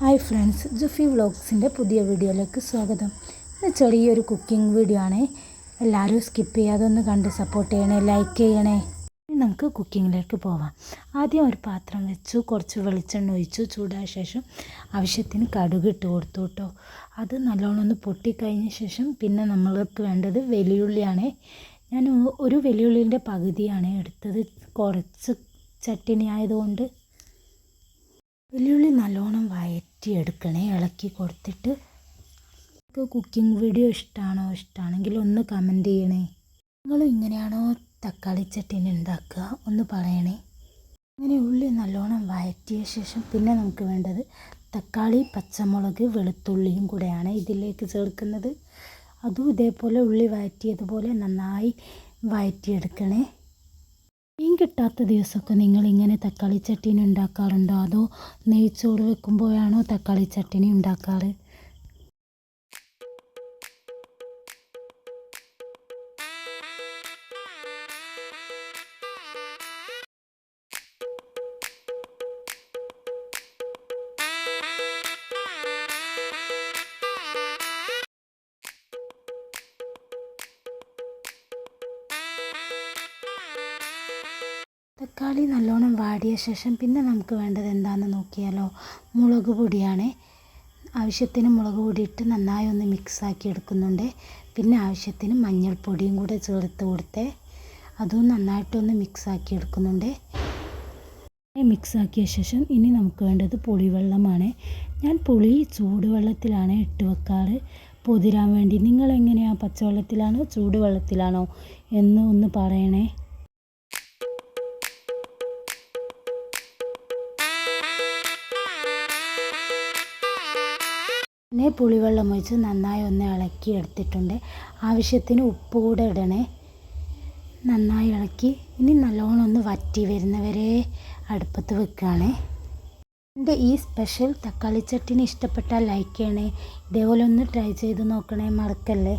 Hi friends, ജുഫി വ്ളോഗ്സിൻ്റെ പുതിയ വീഡിയോയിലേക്ക് സ്വാഗതം. ഇത് ചെറിയൊരു കുക്കിംഗ് വീഡിയോ ആണ്. എല്ലാവരും സ്കിപ്പ് ചെയ്യാതെ ഒന്ന് കണ്ട് സപ്പോർട്ട് ചെയ്യണേ, ലൈക്ക് ചെയ്യണേ. ഇനി നമുക്ക് കുക്കിങ്ങിലേക്ക് പോവാം. ആദ്യം ഒരു പാത്രം വെച്ചു, കുറച്ച് വെളിച്ചെണ്ണ ഒഴിച്ചു. ചൂടായ ശേഷം ആവശ്യത്തിന് കടുക് ഇട്ട് കൊടുത്തു കേട്ടോ. അത് നല്ലോണം ഒന്ന് പൊട്ടിക്കഴിഞ്ഞ ശേഷം പിന്നെ നമ്മൾക്ക് വേണ്ടത് വെല്ലുള്ളിയാണ്. ഞാൻ ഒരു വെല്ലുള്ളിൻ്റെ പകുതിയാണ് എടുത്തത്, കുറച്ച് ചട്ടിണി ആയതുകൊണ്ട്. വെല്ലുള്ളി നല്ലോണം വഴറ്റിയെടുക്കണേ, ഇളക്കി കൊടുത്തിട്ട്. നിങ്ങൾക്ക് കുക്കിംഗ് വീഡിയോ ഇഷ്ടമാണെങ്കിൽ ഒന്ന് കമൻറ്റ് ചെയ്യണേ. നിങ്ങൾ ഇങ്ങനെയാണോ തക്കാളി ചട്ടിനി ഉണ്ടാക്കുക ഒന്ന് പറയണേ. അങ്ങനെ ഉള്ളി നല്ലോണം വഴറ്റിയ ശേഷം പിന്നെ നമുക്ക് വേണ്ടത് തക്കാളി, പച്ചമുളക്, വെളുത്തുള്ളിയും കൂടെയാണ് ഇതിലേക്ക് ചേർക്കുന്നത്. അതും ഇതേപോലെ ഉള്ളി വഴറ്റിയതുപോലെ നന്നായി വഴറ്റിയെടുക്കണേ. മീൻ കിട്ടാത്ത ദിവസമൊക്കെ നിങ്ങളിങ്ങനെ തക്കാളി ചട്ടിനി ഉണ്ടാക്കാറുണ്ടോ? അതോ നെയ്ച്ചോറ് വെക്കുമ്പോഴാണോ തക്കാളി ചട്ടിനി ഉണ്ടാക്കാറ്? തക്കാളി നല്ലോണം വാടിയ ശേഷം പിന്നെ നമുക്ക് വേണ്ടത് എന്താണെന്ന് നോക്കിയാലോ. മുളക് പൊടിയാണ്. ആവശ്യത്തിന് മുളക് പൊടി ഇട്ട് നന്നായി ഒന്ന് മിക്സാക്കി എടുക്കുന്നുണ്ട്. പിന്നെ ആവശ്യത്തിന് മഞ്ഞൾപ്പൊടിയും കൂടെ ചേർത്ത് കൊടുത്തേ അതും നന്നായിട്ടൊന്ന് മിക്സാക്കി എടുക്കുന്നുണ്ട്. മിക്സാക്കിയ ശേഷം ഇനി നമുക്ക് വേണ്ടത് പുളിവെള്ളമാണ്. ഞാൻ പുളി ചൂടുവെള്ളത്തിലാണ് ഇട്ട് വെക്കാറ് പൊതിരാൻ വേണ്ടി. നിങ്ങളെങ്ങനെയാണ്, പച്ചവെള്ളത്തിലാണോ ചൂടുവെള്ളത്തിലാണോ എന്ന് ഒന്ന് പറയണേ. പിന്നെ പുളിവെള്ളം ഒഴിച്ച് നന്നായി ഒന്ന് ഇളക്കി എടുത്തിട്ടുണ്ട്. ആവശ്യത്തിന് ഉപ്പ് കൂടെ ഇടണേ. നന്നായി ഇളക്കി ഇനി നല്ലോണം ഒന്ന് വറ്റി വരുന്നവരെ അടുപ്പത്ത് വെക്കുകയാണേ. എൻ്റെ ഈ സ്പെഷ്യൽ തക്കാളി ചട്ടിനി ഇഷ്ടപ്പെട്ടാൽ ലൈക്ക് ചെയ്യണേ. ഇതേപോലെ ഒന്ന് ട്രൈ ചെയ്ത് നോക്കണേ, മറക്കല്ലേ.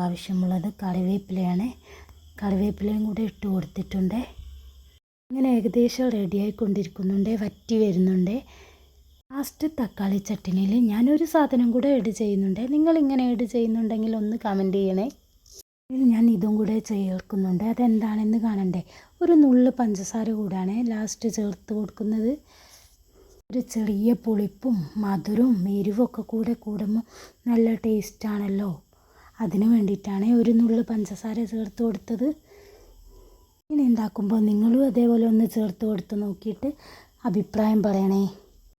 ആവശ്യമുള്ളത് കറിവേപ്പിലയാണ്. കറിവേപ്പിലയും കൂടെ ഇട്ട് കൊടുത്തിട്ടുണ്ട്. ഇങ്ങനെ ഏകദേശം റെഡിയായിക്കൊണ്ടിരിക്കുന്നുണ്ട്, വറ്റി വരുന്നുണ്ട്. ലാസ്റ്റ് തക്കാളി ചട്ടിനിയിൽ ഞാനൊരു സാധനം കൂടെ ആഡ് ചെയ്യുന്നുണ്ട്. നിങ്ങളിങ്ങനെ ആഡ് ചെയ്യുന്നുണ്ടെങ്കിൽ ഒന്ന് കമൻറ്റ് ചെയ്യണേ. ഞാൻ ഇതും കൂടെ ചേർക്കുന്നുണ്ട്. അതെന്താണെന്ന് കാണണ്ടേ. ഒരു നുള്ള് പഞ്ചസാര കൂടാണ് ലാസ്റ്റ് ചേർത്ത് കൊടുക്കുന്നത്. ഒരു ചെറിയ പുളിപ്പും മധുരവും എരിവൊക്കെ കൂടെ കൂടുമ്പോൾ നല്ല ടേസ്റ്റാണല്ലോ. അതിന് വേണ്ടിയിട്ടാണ് ഒരു നുള്ള് പഞ്ചസാര ചേർത്ത് കൊടുത്തത്. ഇനി ഉണ്ടാക്കുമ്പോൾ നിങ്ങളും അതേപോലെ ഒന്ന് ചേർത്ത് കൊടുത്ത് നോക്കിയിട്ട് അഭിപ്രായം പറയണേ.